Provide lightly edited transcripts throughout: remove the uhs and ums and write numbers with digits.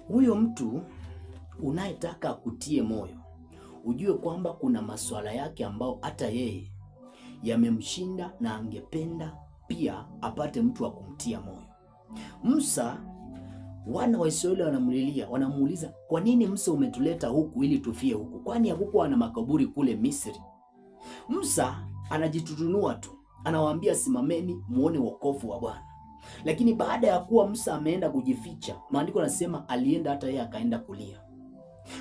Huyo mtu unayetaka akutie moyo, ujue kwamba kuna masuala yake ambao hata yeye yamemshinda na angependa pia apate mtu wa kumtia moyo. Musa, wana wa Israeli wanamlilia, wanamuuliza, kwa nini Musa umetuleta huku ili tufie huku? Kwani hakukuwa na makaburi kule Misri? Musa anajitutunua tu, anawaambia simameni muone wokovu wa Bwana. Lakini baada ya kuwa Musa ameenda kujificha, maandiko yanasema alienda hata yeye akaenda kulia,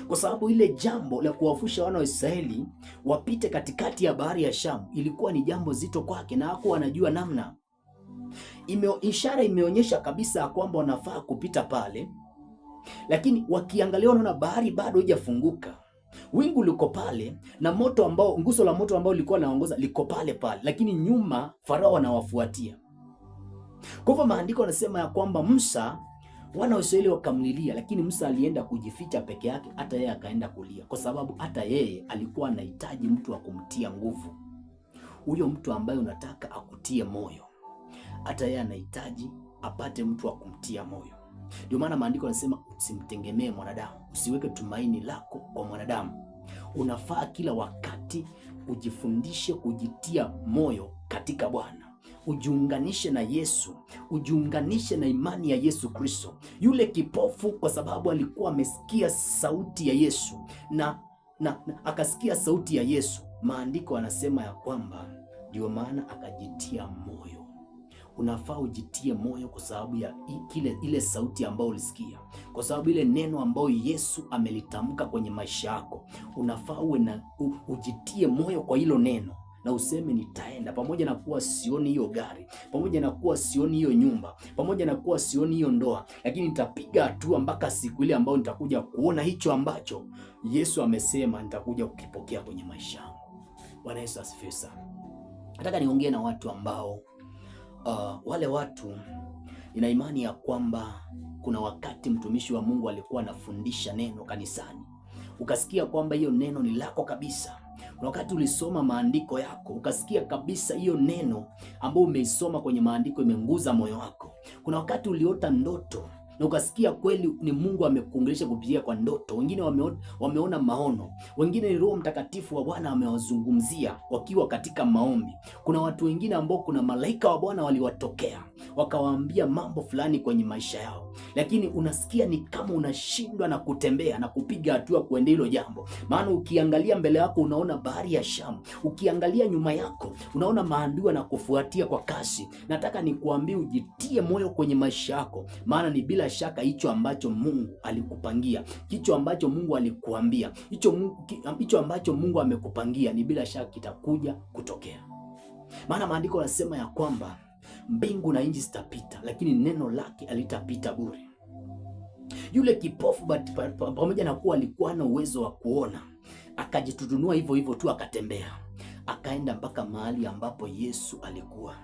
kwa sababu ile jambo la kuwafusha wana wa Israeli wapite katikati ya bahari ya Shamu ilikuwa ni jambo zito kwake na hakuwa anajua namna. Ishara imeonyesha kabisa kwamba wanafaa kupita pale, lakini wakiangalia wanaona bahari bado haijafunguka. Wingu liko pale na moto ambao, nguzo la moto ambao lilikuwa linaongoza liko pale pale, lakini nyuma Farao anawafuatia. Kwa hivyo maandiko yanasema ya kwamba Musa, wana wa Israeli wakamlilia, lakini Musa alienda kujificha peke yake, hata yeye akaenda kulia, kwa sababu hata yeye alikuwa anahitaji mtu wa kumtia nguvu. Huyo mtu ambaye unataka akutie moyo, hata yeye anahitaji apate mtu wa kumtia moyo. Ndio maana maandiko yanasema usimtegemee mwanadamu, usiweke tumaini lako kwa mwanadamu. Unafaa kila wakati ujifundishe kujitia moyo katika Bwana. Ujiunganishe na Yesu, ujiunganishe na imani ya Yesu Kristo. Yule kipofu, kwa sababu alikuwa amesikia sauti ya Yesu na akasikia sauti ya Yesu, maandiko anasema ya kwamba ndio maana akajitia moyo. Unafaa ujitie moyo kwa sababu ya ile sauti ambayo ulisikia, kwa sababu ile neno ambayo Yesu amelitamka kwenye maisha yako. Unafaa ujitie moyo kwa hilo neno na useme nitaenda, pamoja na kuwa sioni hiyo gari, pamoja na kuwa sioni hiyo nyumba, pamoja na kuwa sioni hiyo ndoa, lakini nitapiga hatua mpaka siku ile ambayo nitakuja kuona hicho ambacho Yesu amesema nitakuja kukipokea kwenye maisha yangu. Bwana Yesu asifiwe sana. Nataka niongee na watu ambao wale watu, nina imani ya kwamba kuna wakati mtumishi wa Mungu alikuwa anafundisha neno kanisani, ukasikia kwamba hiyo neno ni lako kabisa. Kuna wakati ulisoma maandiko yako ukasikia kabisa hiyo neno ambayo umeisoma kwenye maandiko imenguza moyo wako. Kuna wakati uliota ndoto na ukasikia kweli ni Mungu amekuongelesha kupitia kwa ndoto. Wengine wameona maono, wengine ni Roho Mtakatifu wa Bwana amewazungumzia wakiwa katika maombi. Kuna watu wengine ambao kuna malaika wa Bwana waliwatokea wakawaambia mambo fulani kwenye maisha yao, lakini unasikia ni kama unashindwa na kutembea na kupiga hatua kuendea hilo jambo. Maana ukiangalia mbele yako unaona bahari ya Shamu, ukiangalia nyuma yako unaona maadui na kufuatia kwa kasi. Nataka nikuambie ujitie moyo kwenye maisha yako, maana ni bila shaka hicho ambacho Mungu alikupangia, hicho ambacho Mungu alikuambia, hicho ambacho Mungu amekupangia ni bila shaka kitakuja kutokea. Maana maandiko yanasema ya kwamba mbingu na nchi zitapita, lakini neno lake halitapita bure. Yule kipofu pamoja na kuwa alikuwa na uwezo wa kuona, akajitutunua hivyo hivyo tu, akatembea akaenda mpaka mahali ambapo Yesu alikuwa.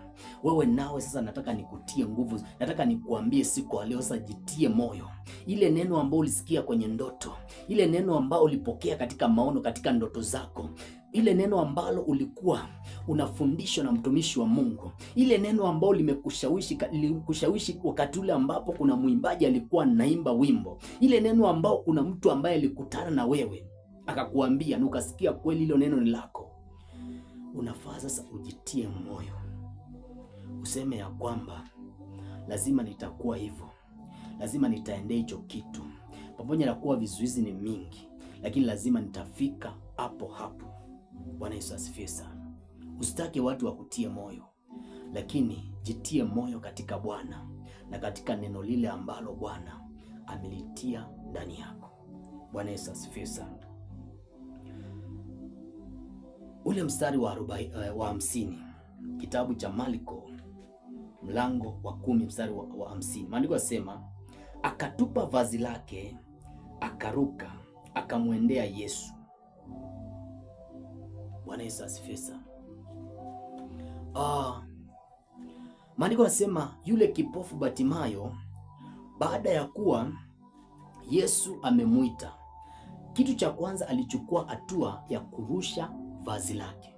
Wewe nawe sasa nataka nikutie nguvu, nataka nikuambie siku leo sasa jitie moyo. Ile neno ambalo ulisikia kwenye ndoto, ile neno ambalo ulipokea katika maono, katika ndoto zako, ile neno ambalo ulikuwa unafundishwa na mtumishi wa Mungu, ile neno ambalo limekushawishi wakati ule ambapo kuna mwimbaji alikuwa anaimba wimbo, ile neno ambao kuna mtu ambaye alikutana na wewe akakuambia na ukasikia kweli hilo neno ni lako. Unafaa sasa ujitie moyo, useme ya kwamba lazima nitakuwa hivyo, lazima nitaendea hicho kitu, pamoja na kuwa vizuizi ni mingi, lakini lazima nitafika hapo hapo. Bwana Yesu asifiwe sana. Usitake watu wakutie moyo, lakini jitie moyo katika Bwana na katika neno lile ambalo Bwana amelitia ndani yako. Bwana Yesu asifiwe sana. Ule mstari wa 50 kitabu cha Marko mlango wa 10 mstari wa 50, maandiko yasema akatupa vazi lake akaruka akamwendea Yesu. Bwana Yesu asifiwe sana. Maandiko yasema yule kipofu Batimayo, baada ya kuwa Yesu amemuita, kitu cha kwanza alichukua hatua ya kurusha vazi lake.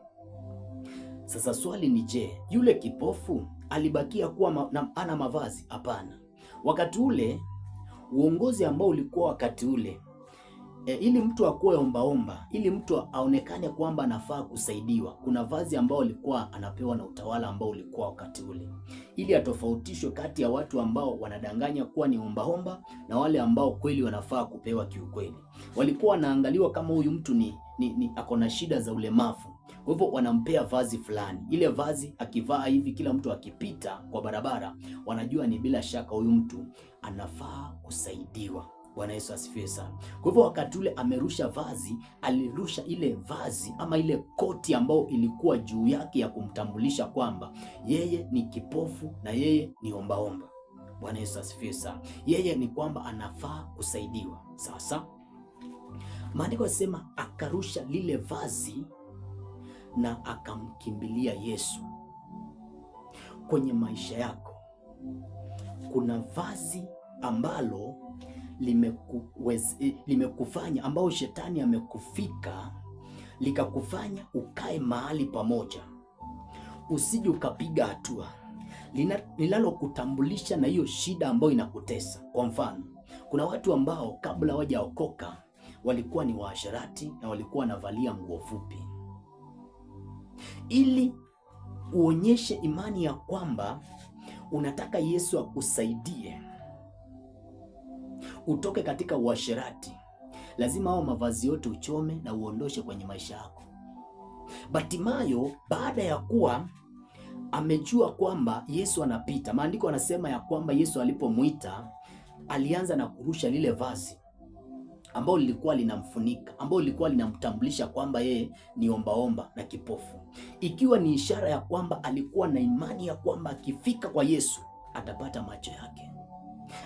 Sasa swali ni je, yule kipofu alibakia kuwa ana mavazi? Hapana. Wakati ule uongozi ambao ulikuwa wakati ule, ili mtu akuwe ombaomba, ili mtu aonekane kwamba anafaa kusaidiwa, kuna vazi ambao alikuwa anapewa na utawala ambao ulikuwa wakati ule, ili atofautishwe kati ya watu ambao wanadanganya kuwa ni ombaomba na wale ambao kweli wanafaa kupewa kiukweli. Walikuwa wanaangaliwa kama huyu mtu ni ako na shida za ulemavu, kwa hivyo wanampea vazi fulani. Ile vazi akivaa hivi, kila mtu akipita kwa barabara wanajua ni bila shaka huyu mtu anafaa kusaidiwa. Bwana Yesu asifiwe sana. Kwa hivyo wakati ule amerusha vazi, alirusha ile vazi ama ile koti ambayo ilikuwa juu yake ya kumtambulisha kwamba yeye ni kipofu na yeye ni ombaomba. Bwana Yesu asifiwe sana. Yeye ni kwamba anafaa kusaidiwa. Sasa maandiko yanasema akarusha lile vazi na akamkimbilia Yesu. Kwenye maisha yako kuna vazi ambalo limekufanya ambao shetani amekufika likakufanya ukae mahali pamoja, usije ukapiga hatua, linalokutambulisha na hiyo shida ambayo inakutesa. Kwa mfano, kuna watu ambao kabla hawajaokoka walikuwa ni waasherati na walikuwa wanavalia nguo fupi. Ili uonyeshe imani ya kwamba unataka Yesu akusaidie utoke katika uasherati, lazima hao mavazi yote uchome na uondoshe kwenye maisha yako. Bartimayo baada ya kuwa amejua kwamba Yesu anapita, maandiko anasema ya kwamba Yesu alipomuita alianza na kurusha lile vazi ambalo lilikuwa linamfunika, ambalo lilikuwa linamtambulisha kwamba yeye ni ombaomba na kipofu, ikiwa ni ishara ya kwamba alikuwa na imani ya kwamba akifika kwa Yesu atapata macho yake.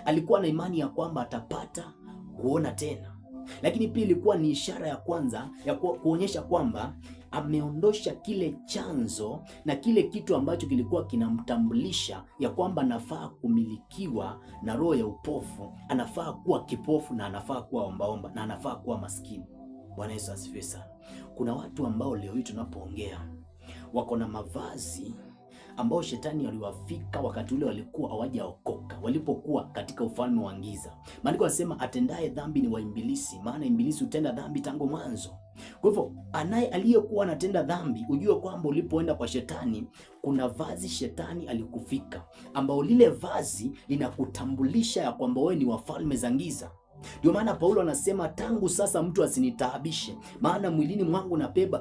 Alikuwa na imani ya kwamba atapata kuona tena, lakini pia ilikuwa ni ishara ya kwanza ya kuonyesha kwamba ameondosha kile chanzo na kile kitu ambacho kilikuwa kinamtambulisha ya kwamba anafaa kumilikiwa na roho ya upofu, anafaa kuwa kipofu na anafaa kuwa ombaomba na anafaa kuwa maskini. Bwana Yesu asifiwe sana. Kuna watu ambao leo hii tunapoongea wako na mavazi ambao shetani aliwafika wakati ule walikuwa hawajaokoka, walipokuwa katika ufalme wa giza. Maandiko yanasema atendaye dhambi ni wa ibilisi, maana ibilisi hutenda dhambi tangu mwanzo. Kwa hivyo aliyekuwa anatenda dhambi, ujue kwamba ulipoenda kwa shetani kuna vazi shetani alikufika, ambao lile vazi linakutambulisha ya kwamba wewe ni wa falme za giza. Ndio maana Paulo anasema tangu sasa mtu asinitaabishe, maana mwilini mwangu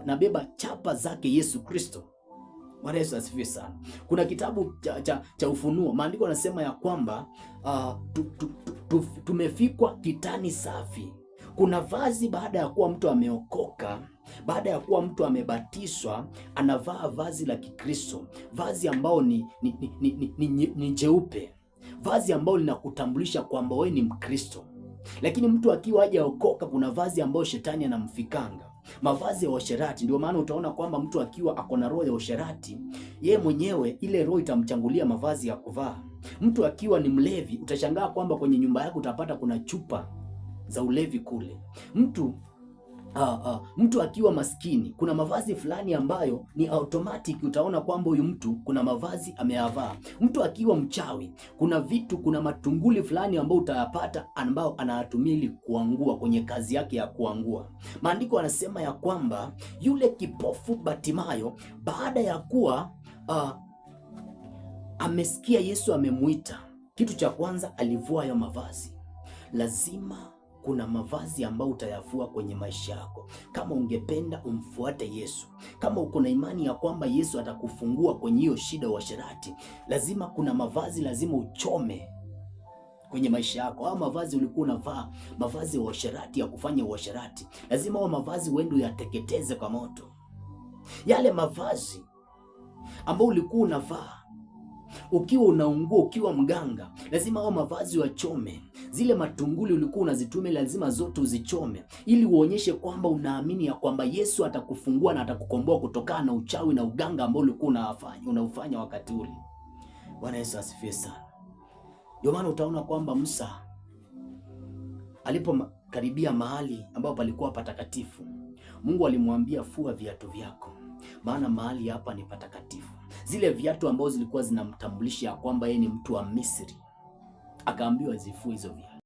nabeba chapa zake Yesu Kristo. Bwana Yesu asifiwe sana. Kuna kitabu cha Ufunuo, maandiko yanasema ya kwamba tumefikwa kitani safi. Kuna vazi baada ya kuwa mtu ameokoka, baada ya kuwa mtu amebatizwa, anavaa vazi la Kikristo, vazi ambao ni jeupe, vazi ambao linakutambulisha kwamba wewe ni Mkristo. Lakini mtu akiwa hajaokoka, kuna vazi ambao shetani anamfikanga, mavazi ya uasherati. Ndio maana utaona kwamba mtu akiwa ako na roho ya uasherati, yeye mwenyewe ile roho itamchangulia mavazi ya kuvaa. Mtu akiwa ni mlevi, utashangaa kwamba kwenye nyumba yako utapata kuna chupa za ulevi kule. Mtu akiwa maskini, kuna mavazi fulani ambayo ni automatic, utaona kwamba huyu mtu kuna mavazi ameyavaa. Mtu akiwa mchawi, kuna matunguli fulani ambao utayapata ambao anayatumia ili kuangua kwenye kazi yake ya kuangua. Maandiko yanasema ya kwamba yule kipofu Bartimayo baada ya kuwa amesikia Yesu amemuita, kitu cha kwanza alivua hayo mavazi. Lazima kuna mavazi ambayo utayafua kwenye maisha yako kama ungependa umfuate Yesu. Kama uko na imani ya kwamba Yesu atakufungua kwenye hiyo shida ya uasherati, lazima kuna mavazi lazima uchome kwenye maisha yako. Au mavazi ulikuwa unavaa, mavazi ya uasherati, ya kufanya uasherati, lazima hao mavazi uende uyateketeze kwa moto. Yale mavazi ambayo ulikuwa unavaa ukiwa unaungua, ukiwa mganga, lazima hao mavazi wachome. Zile matunguli ulikuwa unazitumia lazima zote uzichome, ili uonyeshe kwamba unaamini ya kwamba Yesu atakufungua na atakukomboa kutokana na uchawi na uganga ambao ulikuwa unaufanya wakati ule. Bwana Yesu asifiwe sana. Ndio maana utaona kwamba Musa alipokaribia mahali ambapo palikuwa patakatifu, Mungu alimwambia fua viatu vyako, maana mahali hapa ni patakatifu. Zile viatu ambazo zilikuwa zinamtambulisha kwamba yeye ni mtu wa Misri, akaambiwa zifue hizo viatu.